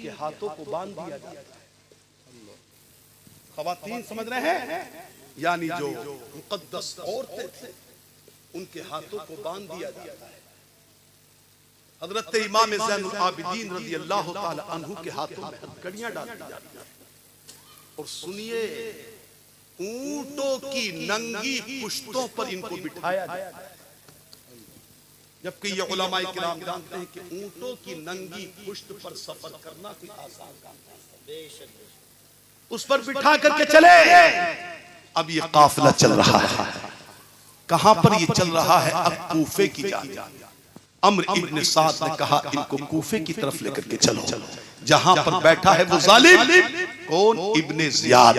के हाथों को बांध दिया जाता है। खवातीन समझ रहे हैं, यानी जो मुकद्दस औरतें थे उनके हाथों को बांध दिया जाता है। हजरत इमाम ज़ैनुल आबिदीन रज़ी अल्लाह ताला अन्हु के हाथों में हथकड़ियां डाल दी जाती हैं। और सुनिए, ऊंटों की नंगी पुश्तों पर इनको बिठाया जाता है, जबकि ये उलमाए किराम जानते हैं कि ऊंटों की नंगी पुश्त पर सफर करना कोई आसान काम नहीं है। उस पर बिठा करके चले। अब ये काफिला चल रहा है, कहां पर ये चल रहा है? अब कूफे की जानिब। अम्र इब्न साद ने कहा इनको कूफे की तरफ लेकर के चलो। जहां पर बैठा है वो जालिम कौन? इब्ने ज़ियाद,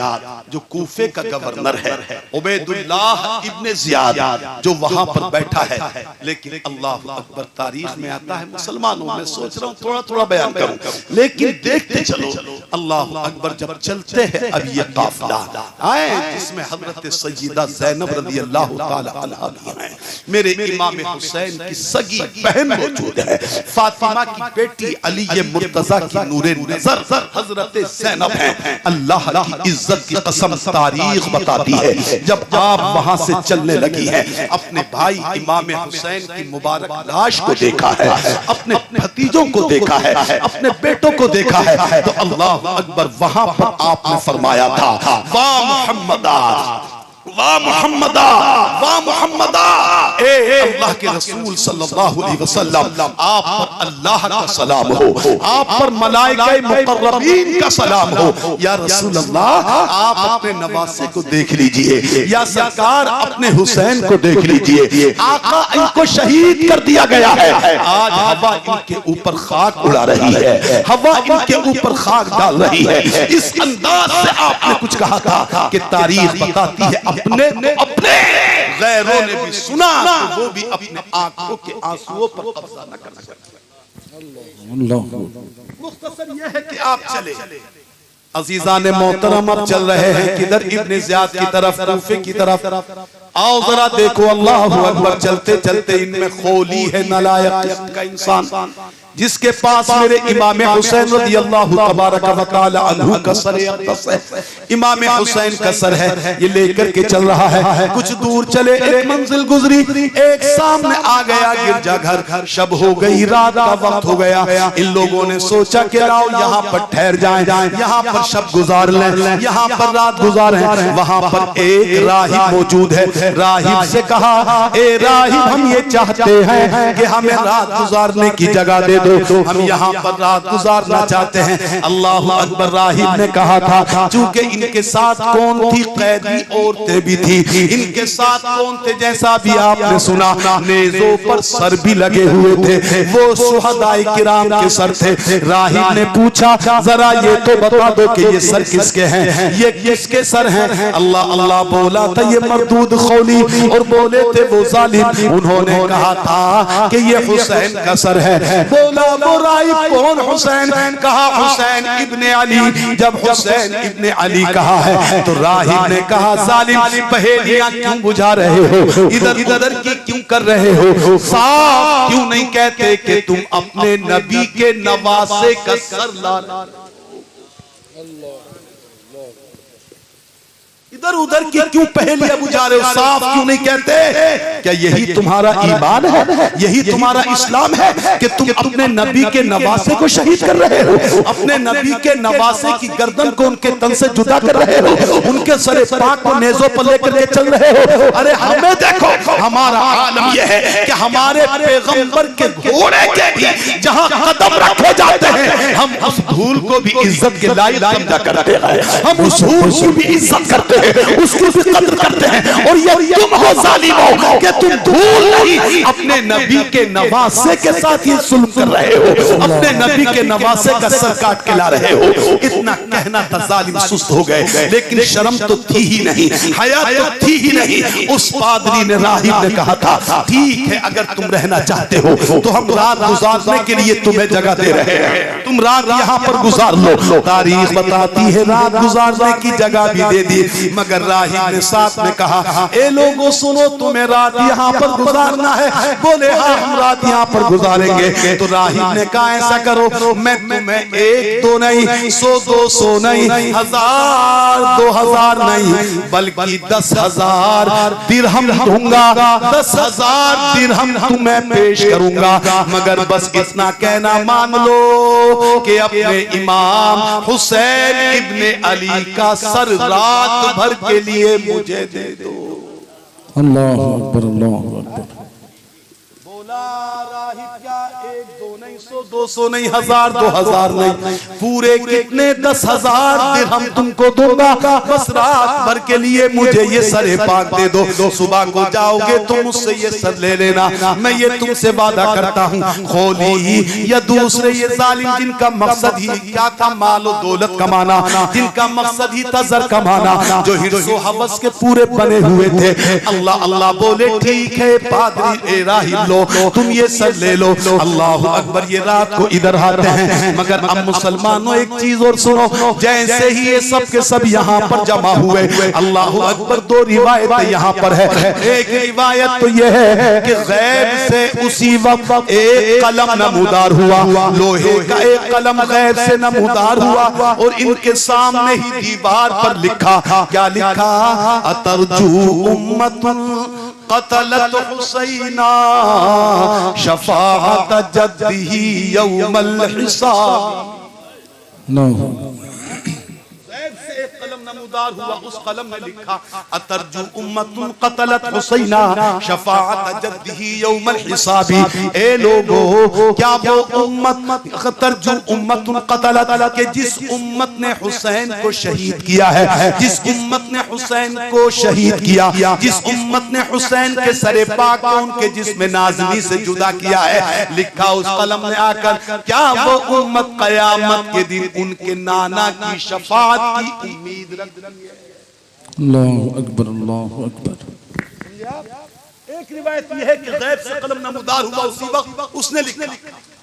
जो कूफे का गवर्नर है। उबैदुल्लाह इब्ने ज़ियाद जो वहां पर बैठा है। लेकिन अल्लाह अकबर, तारीख में आता है मुसलमानों, मैं सोच रहा हूँ थोड़ा थोड़ा बयान करूं, लेकिन देखते चलो। अल्लाह अकबर, जब चलते हैं अब ये काफिला आए जिसमें हजरत सय्यदा ज़ैनब रज़ी अल्लाह ताला अन्हा भी हैं, मेरे इमाम हुसैन की सगी बहन मौजूद है, फातिमा की बेटी अली मुर्तजा की नूरे नजर हजरत ज़ैनब हैं। अल्लाह की इज्जत की कसम, तारीख बताती है जब आप वहां से चलने लगी हैं, अपने भाई इमाम हुसैन की मुबारक लाश को देखा है, अपने भतीजों को देखा है, अपने बेटों को देखा है, तो अल्लाह अकबर, वहां पर आपने फरमाया था, वाह मुहम्मदा, वाह मुहम्मदा, वाह मुहम्मदा, ए अल्लाह के रसूल सल्लल्लाहु अलैहि वसल्लम, आप पर अल्लाह का सलाम हो, आप पर मलाइका मुकर्रबीन का सलाम हो। या रसूल अल्लाह, आप अपने नवासे को देख लीजिए, या सरकार अपने हुसैन को देख लीजिए, आका इनको शहीद कर दिया गया है। आज हवा इनके ऊपर खाक उड़ा रही है, हवा इनके ऊपर खाक डाल रही है। इस अंदाज से आपने कुछ कहा था कि तारीख बताती है अपने गैरों ने भी सुना तो वो भी अपने आंखों के आंसुओं पर कब्जा न करना चाहते। मुख्तसर यह है कि आप चले। अजीजान मोहतरम, अब चल रहे हैं किधर? इब्ने ज़ियाद की तरफ, कूफे की तरफ। आओ जरा देखो, अल्लाह अकबर, चलते चलते इनमें खोली है नालायक का इंसान, जिसके पास मेरे इमाम हुसैन रज़ी अल्लाह तबारक व तआला अन्हु का सर अक़दस है। इमाम हुसैन का सर है, ये लेकर के चल रहा है। कुछ दूर चले, एक मंजिल गुजरी, एक सामने आ गया गिरजाघर। शब हो गई, रात का वक्त हो गया। इन लोगों ने सोचा कि आओ यहाँ पर ठहर जाएं, यहाँ पर शब गुजार लें, यहाँ पर रात गुजारें। वहां पर एक राहिब मौजूद है। राहिब से कहा, ए राहिब, हम ये चाहते हैं कि हमें रात गुजारने की जगह दे दो, हम यहाँ पर रात गुजारना चाहते हैं। अल्लाह अकबर, राहिब ने कहा था, चूंकि इनके साथ कौन थी? कैदी औरतें भी थी। इनके साथ कौन थे? जैसा भी आपने सुना, नेज़ों पर सर भी लगे हुए थे, वो शुहदाए किराम के सर थे। राहिब ने पूछा, जरा ये तो बता दो कि ये सर किसके हैं, ये किसके सर हैं? अल्लाह अल्लाह बोला था, ये मरदूद खौली, और बोले थे वो जालिम। उन्होंने कहा था कि ये हुसैन का सर है। बोला वो राहिब, कौन हुसैन? कहा हुसैन इब्ने अली। जब हुसैन इब्ने अली कहा है तो राहिब ने कहा, जालिम, पहेलियां क्यों बुझा रहे हो, इधर उधर की क्यों कर रहे हो? साफ क्यों नहीं कहते कि तुम अपने नबी के नवासे का सर ला? इधर उधर की क्यों पहेलियां बुझा रहे हो? साफ क्यों नहीं कहते? क्या यही तुम्हारा ईमान है, यही तुम्हारा इस्लाम है कि तुम अपने नबी के नवासे को शहीद कर रहे हो, अपने नबी के नवासे की गर्दन को उनके तन से जुदा कर रहे हो, उनके सरे पाक को नेज़ों पर लेकर के चल रहे हो? अरे हमें देखो, हमारा आलम यह है कि हमारे पैगंबर के घोड़े के भी जहां कदम रखे जाते हैं, हम उस धूल को भी इज्जत के लायक समझा करते हैं, हम उस धूल की भी इज्जत करते हैं, उसकी भी कदर करते हैं। और ये तुम हो जालिमों कि तुम धूल नहीं, अपने नबी के नवासे के साथ ये जुल्म कर रहे हो, अपने नबी के नवासे का सर काट के ला रहे हो। इतना कहना था, जालिम सुस्त हो गए, लेकिन शर्म तो थी ही नहीं, हया तो थी ही नहीं। उस पादरी ने, राहिब ने कहा था, ठीक है, अगर तुम रहना चाहते हो तो हम रात गुजारने के लिए तुम्हें जगह दे रहे हैं, तुम रात यहाँ पर पर गुजार लो। तारीख बताती है रात गुजारने की जगह भी दे दी, मगर राहिब ने साथ में कहा, ए लोगों सुनो, तुम्हें रात यहाँ पर गुजारना है? बोले हाँ, हम रात यहाँ पर गुजारेंगे। तो राहिब ने कहा, ऐसा करो, मैं तुम्हें 1 2 नहीं, 100 200 नहीं, 1000 2000 नहीं, बल्कि 10,000 दिरहम दूंगा, 10,000 दिरहम तुम्हें पेश करूंगा, मगर बस इतना कहना मान लो कि अपने इमाम हुसैन इब्ने अली का सर रात भर के लिए मुझे दे दो। अल्लाह अकबर, अल्लाह अकबर। बोला राहिब क्या 1 2 नहीं, 100 200 नहीं, 1000 2000 नहीं, पूरे कितने 10,000 दिरहम तुमको दूंगा, बस रात भर के लिए मुझे ये सरे पाक दे दो। सुबह को जाओगे तो मुझसे ये सर ले लेना, मैं ये तुमसे वादा करता हूँ। खोली या दूसरे ये जालिम जिनका मकसद ही क्या था, मालो दौलत कमाना, जिनका मकसद ही था जर कमाना, जो हिर्सो हवस के पूरे बने हुए थे, अल्लाह अल्लाह बोले ठीक है पादरी ए राहिब लो, तुम ये सर ले लो। अल्लाह अकबर। ये रात को इधर आते हैं, मगर अब मुसलमानों एक चीज और सुनो, जैसे ही ये सब के सब यहाँ पर जमा हुए, अल्लाह अकबर, 2 रिवायत यहाँ पर है। एक रिवायत तो ये है कि गैब से उसी वक्त एक कलम नमूदार हुआ, लोहे का एक कलम गैब से नमूदार हुआ, और इनके सामने ही दीवार पर लिखा, क्या लिखा, अतरजू उम्मतुन क़तलत हुसैना शफ़ाअत जद्दिही यौमल हिसाब। एक कलम नमूदार हुआ, उस कलम में लिखा, अतरजू उम्मतुन क़तलत हुसैना शफ़ाअत जद्दिही यौमल हिसाबी। ए लोगों, क्या वो उम्मत, अतरजू उम्मतुन क़तलत, के जिस उम्मत ने हुसैन को शहीद किया है, जिस उम्मत ने हुसैन को शहीद किया, जिस उम्मत ने हुसैन के सरे पाक को उनके जिस्म नाज़िमी से जुदा किया है, लिखा उस कलम में आकर, क्या वो उम्मत क़यामत के दिन उनके नाना की शफ़ाअत की उम्मीद रखती है? अल्लाह अकबर, अल्लाह अकबर। एक रिवायत यह है कि गैब से कलम नमूदार हुआ, उसी वक्त उसने लिखा।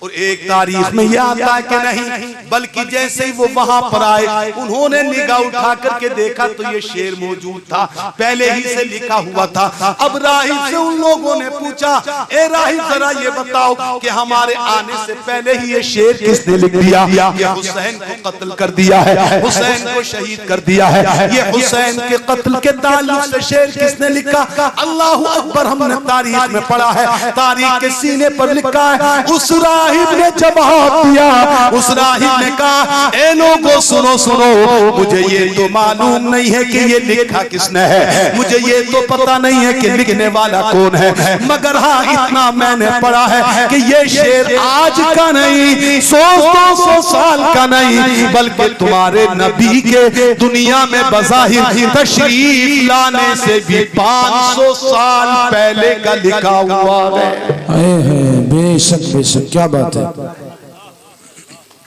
और एक तारीख में यह आता है कि नहीं, बल्कि जैसे ही वो वहां पर आए, उन्होंने निगाह उठा करके देखा तो ये शेर मौजूद था, पहले ही से लिखा हुआ था। अब राहिब से उन लोगों ने पूछा, ए राहिब जरा ये बताओ कि हमारे आने से पहले ही ये शेर किसने लिख दिया? ये हुसैन को कत्ल कर दिया है, हुसैन को शहीद कर दिया है, ये हुसैन के कत्ल के ताल्लुक से शेर किसने लिखा? अल्लाह अकबर। हमने तारीख में पढ़ा है, तारीख के सीने पर लिखा है, उस राहिब ने जवाब दिया, उस राहिब ने कहा, ए लोगों सुनो सुनो, मुझे ये तो मालूम नहीं है कि ये लिखा किसने है, मुझे ये तो पता नहीं है कि लिखने वाला कौन है, मगर हाँ इतना मैंने पढ़ा है कि ये शेर आज का नहीं, 100-200 साल का नहीं, बल्कि तुम्हारे नबी के दुनिया में बज़ाहिर तशरीफ लाने से भी 500 साल पहले का लिखा हुआ है। बेशक बेशक, क्या बात है।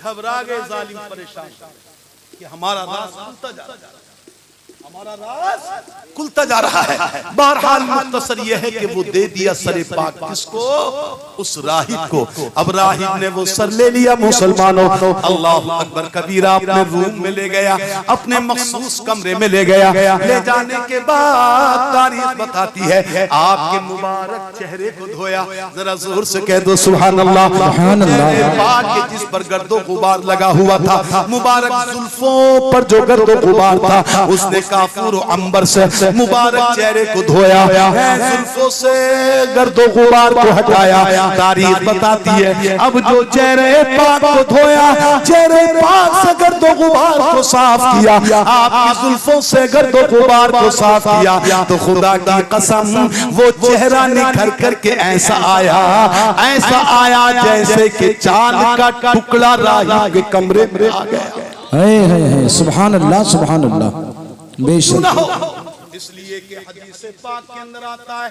घबरा गए जालिम, परेशान कि हमारा राज खुलता जा रहा है, हमारा राज खुलता जा रहा है। बहरहाल मुख्तसर यह है कि वो दे दिया सरे पाक किसको? उस राहिब को। अब राहिब ने वो सर ले लिया मुसलमानों, अल्लाह अकबर कबीरा, अपने रूम में ले गया, अपने मखसूस कमरे में ले गया। ले जाने के बाद तारीख बताती है, आपके मुबारक चेहरे को धोया, जरा जोर से कह दो सुभान अल्लाह, सुभान अल्लाह, जिस पर गर्दो गुबार लगा हुआ था, मुबारक जुल्फों पर जो गर्दो गुबार था, उसने काफूर अंबर से मुबारक चेहरे को धोया, जुल्फों से गर्दो गुबार को हटाया। तारीख बताती है, अब जो चेहरे पाक को धोया, चेहरे पाक से गर्दो गुबार को साफ किया, आपकी जुल्फों से गर्दो गुबार को साफ किया, तो खुदा की कसम वो चेहरा निखर करके ऐसा आया जैसे कि चांद का टुकड़ा राहिब के कमरे में आ गया। सुभान अल्लाह, सुभान अल्लाह। बेशक इसलिए कि हदीस पाक के अंदर आता है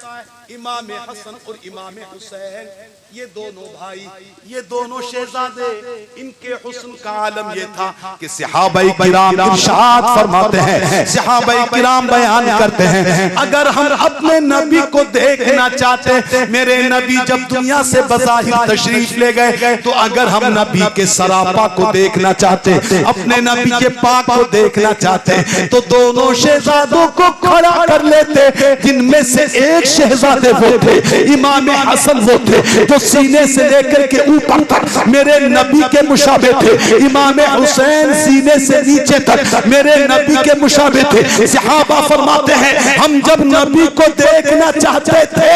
इमाम हसन और इमाम हुसैन ये दोनों भाई, ये दोनों शहजादे, इनके हुस्न का आलम ये था कि सहाबाए किराम इरशाद फरमाते हैं, सहाबाए किराम बयान करते हैं, अगर हम अपने नबी को देखना चाहते, मेरे नबी जब दुनिया से बज़ाहिर तशरीफ ले गए, तो अगर हम नबी के सरापा को देखना चाहते, अपने नबी के पाक को देखना चाहते, तो दोनों शहजादों को खड़ा कर लेते, जिनमें से एक शहजादे वो थे, इमाम हसन वो थे जो सीने से लेकर के ऊपर तक मेरे नबी के मुशाबे थे, इमाम हुसैन सीने से नीचे तक मेरे नबी के मुशाबे थे। सहाबा फरमाते हैं हम जब नबी को देखना चाहते थे,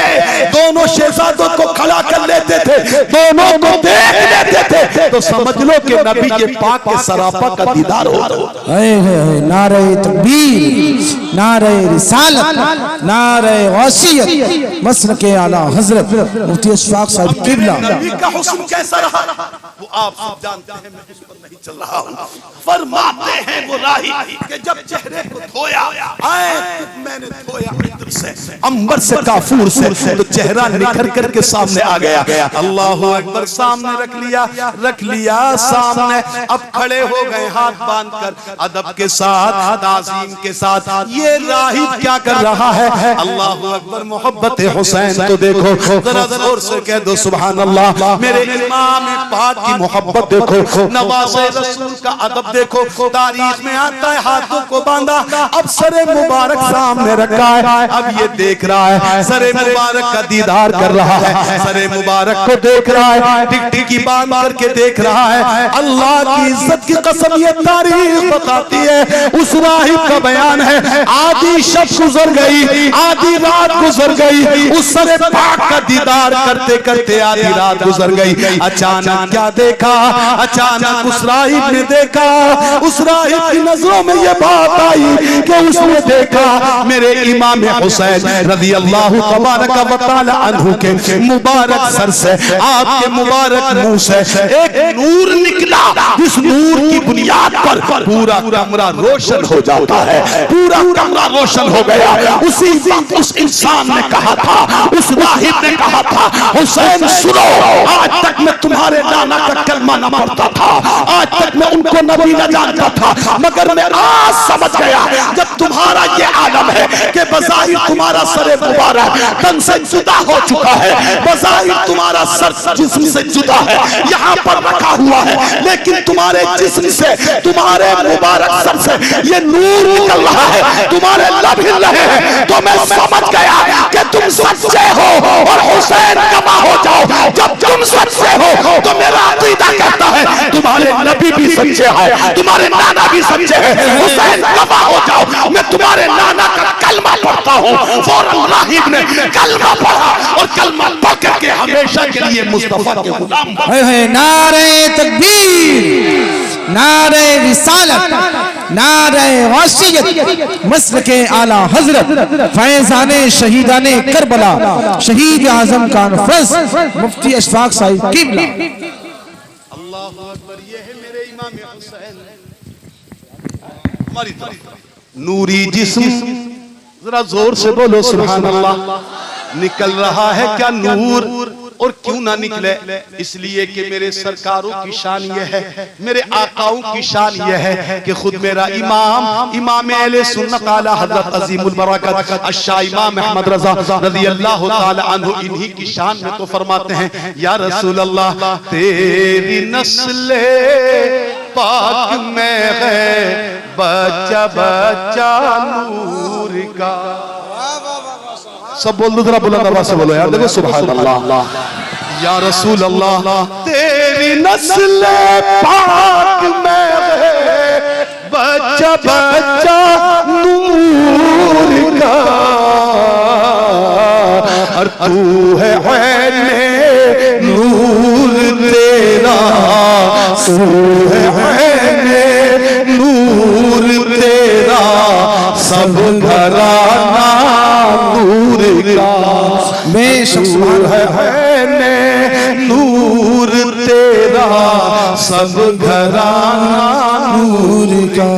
दोनों शहजादों को खड़ा कर लेते थे, दोनों को देख लेते थे, तो समझ लो कि नबी के पाक के सरापा का दीदार होता। नारे तकबीर, नारे रिसालत, नारे वसीयत, मसलक आला हजरत मुफ्ती अशफाक साहब किबला। नबी का हुस्न कैसा रहा वो आप सब जानते हैं, मैं उस पर नहीं चल रहा हूँ। फरमाते हैं वो राही कि जब चेहरे को धोया, मैंने धोया इत्र से, अंबर से, काफूर से, तो चेहरा निखर करके सामने आ गया। अल्लाह अकबर, सामने रख लिया सामने। अब खड़े हो गए हाथ बांधकर अदब के साथ, ताज़ीम के साथ। ये राही क्या कर रहा है? अल्लाह अकबर, मोहब्बत हुसैन को देखो, जरा जोर से कह दो सुभान अल्लाह। मेरे इमाम पाक की मोहब्बत देखो, नवाज़े रसूल का अदब देखो। तारीख में आता है हाथों को बांधा, अब सरे मुबारक सामने रखा है, अब ये देख रहा है, सरे मुबारक का दीदार कर रहा है, सरे मुबारक को देख रहा है, टिकटिकी बांध करके देख रहा है। अल्लाह की इज्जत की कसम ये तारीख बताती है, उस राहिब का बयान है, आधी शब गुजर गई, आधी रात गुजर गई, उस सरे पाक का दीदार करते करते आधी रात गुजर गई। अचानक क्या देखा? अचानक उस राहिब ने देखा, उस राहिब की नजरों में ये बात आई कि उसने देखा मेरे इमाम हुसैन रज़ी अल्लाह तबारक व तआला अन्हु के मुबारक सर से, आपके मुबारक मुंह से एक नूर निकला, जिस नूर की बुनियाद पर पूरा कमरा रोशन हो जाता है, पूरा कमरा रोशन हो गया। उसी वक्त उस इंसान ने कहा था, उस राहिब ने कहा था, हुसैन सुनो, आज तक मैं तुम्हारे नाना का कलमा न पढ़ता था, आज तक मैं उनको नबी न जानता था, मगर मैं आज समझ गया जब तुम्हारा ये आलम है कि बज़ाहिर तुम्हारा सर मुबारक तन से जुदा हो चुका है, बज़ाहिर तुम्हारा सर जिस्म से जुदा है, यहाँ पर रखा हुआ है, लेकिन तुम्हारे जिस्म से, तुम्हारे मुबारक सर से ये नूर निकल रहा है, तुम्हारे लब हिल रहे हैं, तो मैं समझ गया कि तुम सच्चे हो और हुसैन गवाह हो जाओ। जब तुम सच्चे हो तो मेरा अकीदा कहता है तुम्हारे नबी भी सच्चे हैं, तुम्हारे नाना भी सच्चे हैं, हुसैन गवाह हो जाओ। मैं तुम्हारे नाना का कलमा पढ़ता हूँ। फौरन राहिब ने कलमा पढ़ा और कलमा पढ़ करके हमेशा के लिए मुस्तफा के गुलाम बन। नारे तकबीर, नारे रिसालत, नारे वसीयत, मसलके आला हजरत फैजाने शहीदाने करबला, शहीद आजम कॉन्फ्रेंस मुफ्ती अशफाक साहिब किबला। अल्लाहु अकबर, ये है मेरे इमाम हुसैन, हमारी तरफ नूरी जिस्म, जरा जोर से बोलो सुभान अल्लाह। निकल रहा है क्या नूर? और क्यों ना निकले? इसलिए कि मेरे सरकारों की शान यह है, मेरे आकाओं की शान यह है कि खुद मेरा इमाम अहले सुन्नत आला हजरत अजीमुल बरकत अश-शाह इमाम अहमद रज़ा रज़ियल्लाहु ताला अन्हु इन्हीं की शान में तो फरमाते हैं, या रसूल अल्लाह तेरी नस्ल पाक में है बच्चा बच्चा नूर का। सब बोल दो, जरा बुलंद आवाज से बोलो यार, देखो सुभान अल्लाह। या रसूल अल्लाह तेरी नस्ल पाक में है बच्चा बच्चा नूर का, और तू है नूर तेरा, तू है नूर तेरा, सब घराना नूर का, बेशुमार है नूर तेरा, सब घराना नूर का।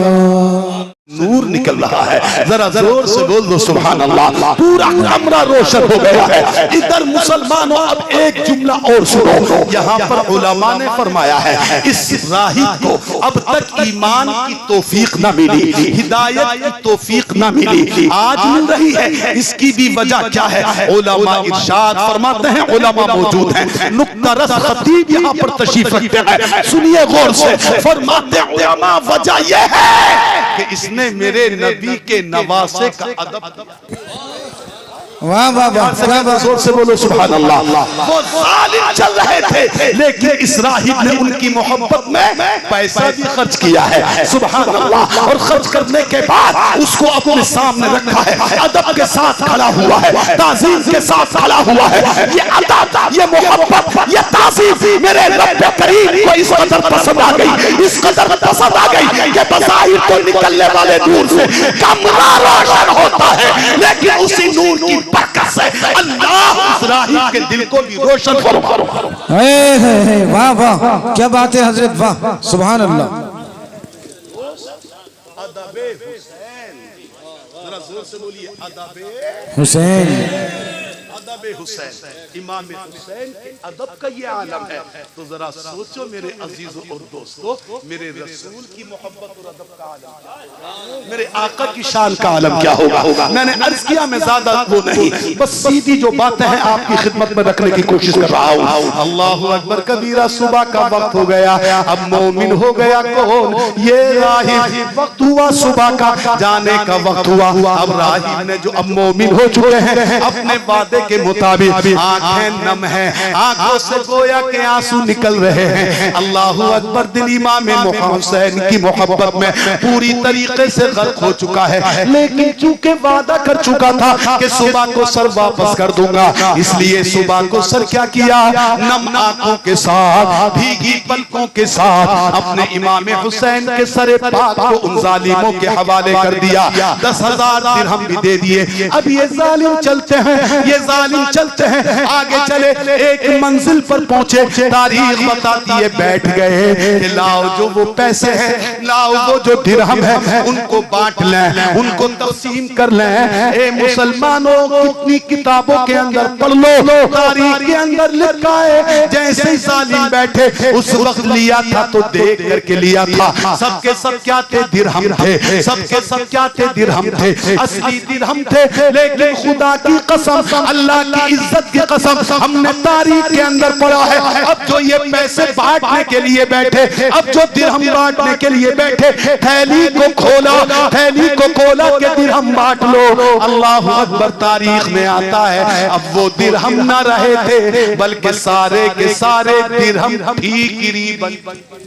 नूर निकल रहा है। जरा जोर से बोल दो सुभान अल्लाह। पूरा कमरा रोशन हो गया है। इधर मुसलमानों अब एक जुमला और सुनो, यहाँ पर उलमा ने फरमाया है इस राहिब को अब तक ईमान की तौफीक न मिली, हिदायत की तौफीक न मिली, आज मिल रही है। इसकी भी वजह क्या है? उलमा इरशाद फरमाते हैं, उलमा मौजूद हैं, नुक्ता रस खतीब यहाँ पर तशरीफ रखते हैं, सुनिए गौर से। फरमाते हैं उलमा वजह यह है कि इसने मेरे नबी के नवासे का अदब किया। वाह वाह वाह, जोर से बोलो सुभान अल्लाह। वो जालिम चल रहे थे, लेकिन इस राहिब ने उनकी मोहब्बत में पैसा भी खर्च किया है, सुभान अल्लाह। और खर्च करने के बाद उसको अपने सामने रखा है, अदब के साथ खड़ा हुआ है, ताज़ीम के साथ खड़ा हुआ है। ये अदब, ये मोहब्बत, ये ताज़ीम मेरे रब करीम को इस कदर पसंद आ गई, इस कदर पसंद आ गई कि बज़ाहिर तो निकलने वाले नूर से कमरा रोशन होता है, लेकिन उसी नूर की बरकत से अल्लाह उस राहिब के दिल को भी रोशन करो। वाह वाह, क्या बात है हजरत, वाह सुभान अल्लाह। अदबे हुसैन, जरा जोर से बोलिए अदबे हुसैन। अदबे हुसैन, इमाम हुसैन के अदब का ये आलम है। तो जरा सोचो मेरे अजीजों और दोस्तों, मेरे रसूल की मोहब्बत और अदब का आलम, मेरे आका की शान का आलम क्या होगा। मैंने अर्ज किया, मैं ज्यादा वो नहीं, बस सीधी जो बातें हैं आपकी खिदमत में रखने की कोशिश कर रहा हूँ। अल्लाहु अकबर कबीरा, सुबह का वक्त हो गया, अब मोमिन हो गया कौन? ये राहिब। वक्त हुआ सुबह का, जाने का वक्त हुआ। अब राहिब ने जो अब मोमिन हो चुके हैं, अपने वादे के मुताबिक आंखें नम है, आंखों से गोया के आंसू निकल रहे हैं। अल्लाहु अकबर, दिल इमाम हुसैन की मोहब्बत में पूरी तरीके से गर्क हो चुका है, लेकिन चूंकि वादा कर चुका था कि सुबह को सर वापस कर दूंगा, इसलिए सुबह को सर क्या किया? नम आंखों के साथ, भीगी पलकों के साथ अपने इमाम हुसैन के सरे पाक को उन जालिमों के हवाले कर दिया। 10,000 दिरहम भी दे दिए। अब ये जालिम चलते हैं, ये जालिम चलते हैं, आगे चले, एक मंजिल पर पहुंचे, तारीख बताती है बैठ गए कि लाओ जो वो पैसे हैं, लाओ वो जो दिरहम है, उनको बांट लें, उनको तक़सीम कर लें। ए मुसलमानों, कितनी किताबों के अंदर पढ़ लो, तारीख के अंदर लिखा है जैसे ही जालिम बैठे उस वक्त लिया था तो देख करके लिया था। सबके सब क्या थे? दिरहम थे। सबके सब क्या थे? दिरहम थे, असली दिरहम थे। लेकिन खुदा की कसम, अल्लाह की इज्जत की कसम, हमने तारीख के अंदर पढ़ा है, अब जो ये पैसे बांटने के लिए बैठे, अब जो दिरहम बांटने के लिए बैठे, थैली को खोला, थैली को खोला के दिरहम बांट लो। अल्लाह अकबर, तारीख में आता है अब वो दिरहम ना रहे थे, बल्कि सारे के सारे दिरहम ठीकरी बन गए।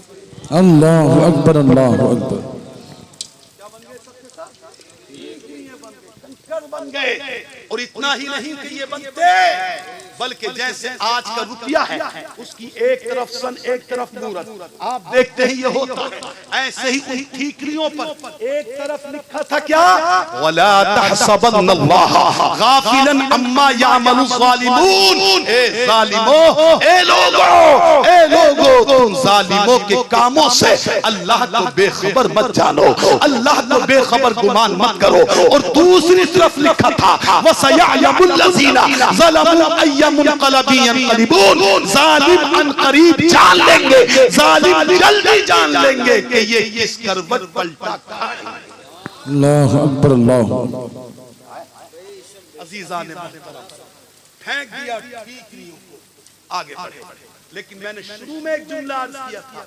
अल्लाहु अकबर, अल्लाहु अकबर। बन गए। और इतना ही नहीं कि ये बनते, बल्कि जैसे आज का रुपया है, उसकी एक तरफ सन, एक तरफ मूरत, आप देखते हैं ये होता है। ऐसे ही उन ठीकरियों पर एक तरफ लिखा था क्या? वला तहसबन्नल्लाह गाफिलन अम्मा यामलु ज़ालिमून। ए ज़ालिमों, ए लोगों, तुम ज़ालिमों के कामों से अल्लाह को बेखबर मत जानो, अल्लाह को बेखबर गुमान मत करो। और दूसरी तरफ लिखा था वसयअलमुल लज़ीना ज़लमू अय्या मुनक़लबी यनक़लिबून। ज़ालिम अनक़रीब जान लेंगे, ज़ालिम जल्दी जान लेंगे कि ये किस करवट पलटा खाएंगे। अल्लाहु अकबर, अल्लाहु अज़ीज़ान मोहतरम, फेंक दिया ठीकरियों को, आगे बढ़े। लेकिन मैंने शुरू में एक जुमला अर्ज किया था,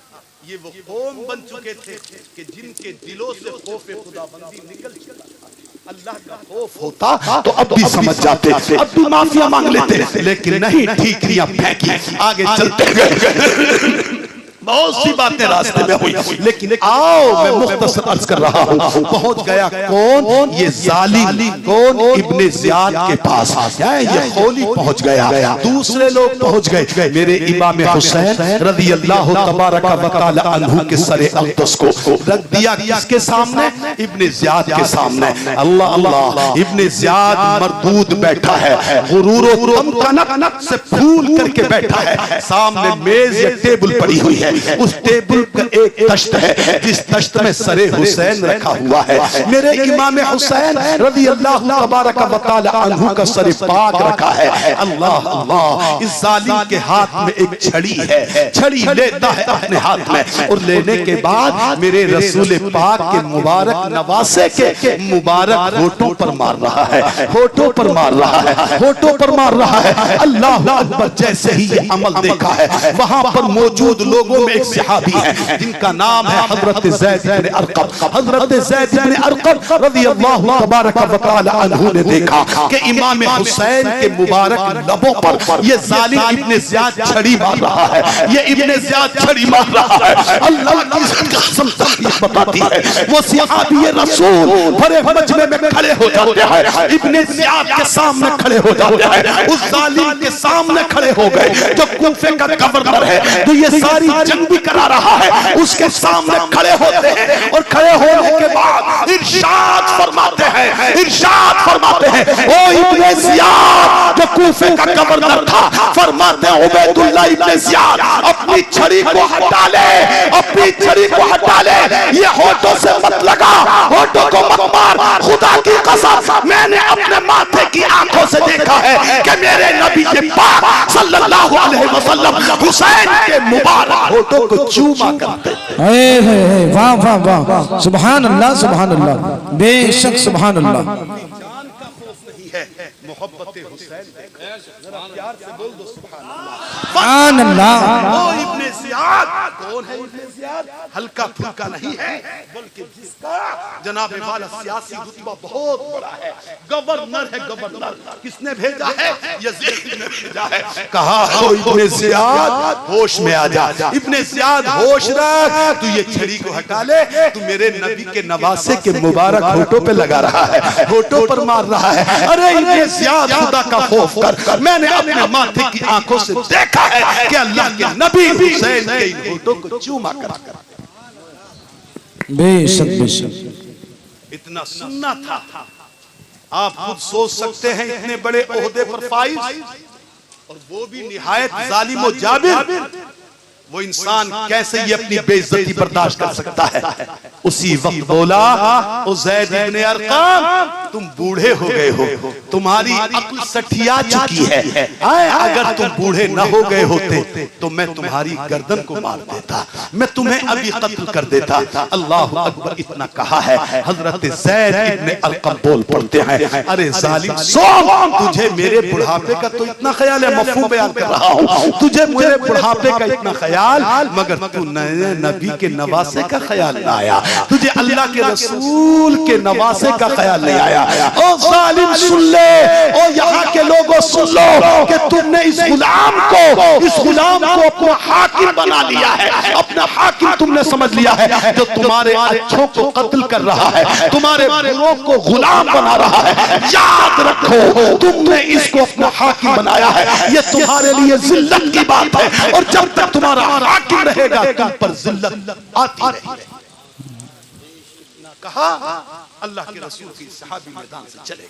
ये वो कौम बन चुके थे कि जिनके दिलों से खौफ खुदाबंदी निकल चुका था। अल्लाह का खौफ होता तो अब भी समझ जाते, अब भी माफिया मांग लेते, लेकिन नहीं, ठीकरियां फेंकी, आगे चलते गए। बहुत सी बातें रास्ते में हुई, लेकिन आओ मैं मुख्तसर अर्ज कर रहा हूँ। पहुंच गया कौन? ये जालिम कौन? इब्ने ज़ियाद के पास ये खोली पहुंच गया, दूसरे लोग पहुंच गए। मेरे इमाम हुसैन रज़ी अल्लाह तबारक व तआला अन्हु के सरे अक़दस को रख दिया किसके सामने? इब्ने ज़ियाद के सामने। अल्लाह अल्लाह, इब्ने ज़ियाद मरदूद बैठा है, गुरूर व तमकनक से फूल करके बैठा है, सामने मेज या टेबल पड़ी हुई है, है। उस टेबल पर एक तश्त है जिस तश्त में सरे हुसैन रखा हुआ है। मेरे इमाम हुसैन रज़ी अल्लाह तबारक व तआला अन्हु का सर पाक रखा है। अल्लाह अल्लाह, इस जालिम के हाथ में एक छड़ी है, छड़ी लेता है अपने हाथ में और लेने के बाद मेरे रसूल पाक के मुबारक नवासे के मुबारक होठों पर मार रहा है, होठों पर मार रहा है, होठों पर मार रहा है। अल्लाह अकबर। जैसे ही ये अमल देखा है वहां पर मौजूद लोगों में एक सहाबी है जिनका नाम है हजरत ज़ैद इब्न अरक़म। हजरत ज़ैद इब्न अरक़म रज़ियल्लाहु तबारक व तआला अन्हु ने देखा कि इमाम हुसैन के मुबारक लबों पर ये जालिम इब्न ज़ियाद छड़ी मार रहा है, ये इब्न ज़ियाद छड़ी मार रहा है। अल्लाह की कसम तस्बीह बताती है वो सहाबी रसूल बड़े मजमे में खड़े हो जाते हैं, इब्न ज़ियाद के सामने खड़े हो जाते हैं, उस जालिम के सामने खड़े हो गए जो कूफे का गवर्नर है, जो ये सारी जंग भी करा रहा है, उसके सामने खड़े होते हैं और खड़े होने के बाद इरशाद फरमाते हैं, इरशाद फरमाते हैं, ओ इब्न ज़ियाद जो कूफे का गवर्नर था, फरमाते हैं उबैदुल्लाह इब्न ज़ियाद अपनी छड़ी को हटा ले, अपनी छड़ी को हटा ले, ये होठों से मत लगा, होठों को मत मार। खुदा की कसम मैंने अपने माथे की आंखों से देखा है कि मेरे नबी के पाक सल्लल्लाहु अलैहि वसल्लम हुसैन के मुबारक होठों को चूमा करते थे। वाह वाह वाह, सुभान अल्लाह सुभान अल्लाह, बेशक सुभान अल्लाह। जान का खौफ नहीं है, मोहब्बत हुसैन जरा प्यार से बोल दो सुभान सुभान अल्लाह। ओ इब्न ज़ियाद कौन है? इब्न ज़ियाद हल्का फुल्का नहीं है, बल्कि जिसका जनाब वाला सियासी रुतबा बहुत बड़ा है, गवर्नर है, गवर्नर। किसने भेजा है? यजीद ने भेजा है। कहा हो इब्न ज़ियाद होश में आ जा, इब्न ज़ियाद होश रख, तू ये छड़ी को हटा ले, तू मेरे नबी के नवासे के मुबारक होठों पे लगा रहा है, होठों पर मार रहा है। अरे इब्न ज़ियाद खुदा का खौफ कर, मैंने अपने माथे की आंखों से देखा है कि अल्लाह के नबी हुसैन के इन होठों को चूमा कर। बेशक बेशक इतना सुनना था, आप खुद सोच सकते हैं, इतने बड़े ओहदे पर फाइज और वो भी निहायत जालिम और जाबिर, वो इंसान कैसे ये अपनी बेइज्जती बर्दाश्त कर सकता है? उसी वक्त बोला ओ ज़ैद इब्न अरक़म तुम बूढ़े हो गए हो, तुम्हारी अक्ल सठिया चुकी है, अगर तुम बूढ़े न हो गए होते तो मैं तुम्हारी गर्दन को मार देता, मैं तुम्हें अभी कत्ल कर देता। अल्लाह अकबर। इतना कहा है, हजरत ज़ैद इब्न अरक़म बोल पड़ते हैं, अरे जालिम सोम, तुझे मेरे बुढ़ापे का तो इतना ख्याल है, मफ़हूम बयान कर रहा हूँ, तुझे मेरे बुढ़ापे का इतना ख्याल, मगर तू नबी के नवासे का ख्याल न आया, तुझे अल्लाह के रसूल के नवासे का ख्याल नहीं आया। ओ जालिम सुन ले, ओ यहाँ के लोगों सुन लो कि तुमने इस गुलाम को अपना हाकिम बना लिया है, अपना हाकिम तुमने समझ लिया है, जो तुम्हारे अच्छों को कत्ल कर रहा है, तुम्हारे बुरों को गुलाम बना रहा है। याद रखो तुमने इसको अपना हाकिम बनाया है, ये तुम्हारे लिए जिल्लत की बात है, और जब तक तुम्हारा हाकिम रहेगा तुम पर जिल्लत आती रहेगी। कहा अल्लाह के रसूल की सहाबी मैदान से चले।